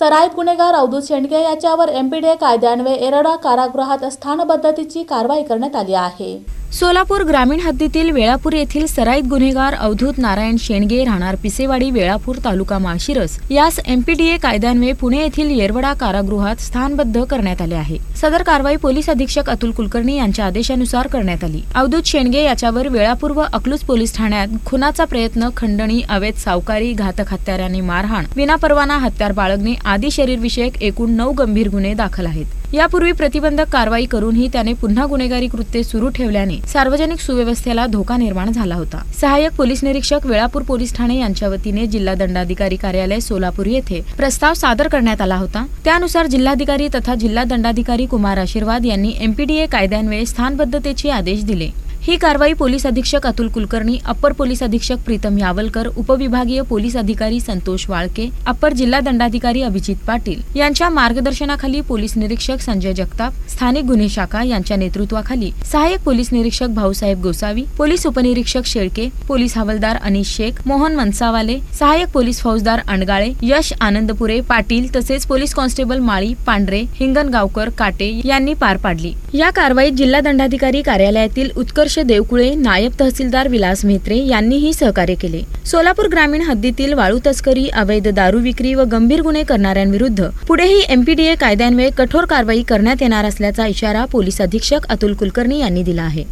सराईत गुन्हेगार अवधूत शेंडगे याच्यावर MPDA कायद्यान्वये येरवडा कारागृहात स्थानबद्धतेची कारवाई करण्यात आली आहे। सोलापूर ग्रामीण हद्दीतील वेळापूर येथील सराईत गुन्हेगार अवधूत नारायण शेंडगे राहणार पिसेवाडी वेळापूर तालुका माळशिरस यास MPDA कायद्यान्वये पुणे येथील येरवडा कारागृहात स्थानबद्ध करण्यात आले आहे। सदर कारवाई पोलीस अधीक्षक अतुल कुलकर्णी यांच्या आदेशानुसार करण्यात आली। अवधूत शेंडगे याच्यावर वेळापूर व अकलूज पोलीस ठाण्यात खुनाचा प्रयत्न, खंडणी, अवैध सावकारी, घातक हत्याराने मारहाण, विनापरवाना हत्यार बाळगणे आदी शरीरविषयक एकूण 9 गंभीर गुन्हे दाखल आहेत। यापूर्वी प्रतिबंधक कारवाई करूनही त्याने पुन्हा गुन्हेगारी कृत्ये सुरू ठेवल्याने सार्वजनिक सुव्यवस्थेला धोका निर्माण झाला होता। सहाय्यक पोलीस निरीक्षक वेळापूर पोलीस ठाणे यांच्या वतीने जिल्हा दंडाधिकारी कार्यालय सोलापूर येथे प्रस्ताव सादर करण्यात आला होता। त्यानुसार जिल्हाधिकारी तथा जिल्हा दंडाधिकारी कुमार आशीर्वाद यांनी MPDA कायद्यान्वये स्थानबद्धतेचे आदेश दिले। ही कारवाई पोलीस अधीक्षक अतुल कुलकर्णी, अप्पर पोलीस अधीक्षक प्रीतम यावलकर, उपविभागीय पोलीस अधिकारी संतोष वाळके, अप्पर जिल्हा दंडाधिकारी अभिजित पाटील यांच्या मार्गदर्शनाखाली पोलीस निरीक्षक संजय जगताप, स्थानिक गुन्हे शाखा यांच्या नेतृत्वाखाली सहाय्यक पोलीस निरीक्षक भाऊसाहेब गोसावी, पोलीस उपनिरीक्षक शेळके, पोलीस हवालदार अनिश शेख, मोहन मनसावाले, सहाय्यक पोलीस फौजदार अणगाळे, यश आनंदपुरे पाटील तसेच पोलीस कॉन्स्टेबल माळी, पांढरे, हिंगणगावकर, काटे यांनी पार पाडली। या कारवाईत जिल्हा दंडाधिकारी कार्यालयातील उत्कर्ष देवकुळे, नायब तहसीलदार विलास म्हेत्रे यांनीही सहकार्य केले। सोलापूर ग्रामीण हद्दीतील वाळू तस्करी, अवैध दारू विक्री व गंभीर गुन्हे करणाऱ्यांविरुद्ध पुढेही MPDA कायद्यान्वये कठोर कारवाई करण्यात येणार असल्याचा इशारा पोलीस अधीक्षक अतुल कुलकर्णी यांनी दिला आहे।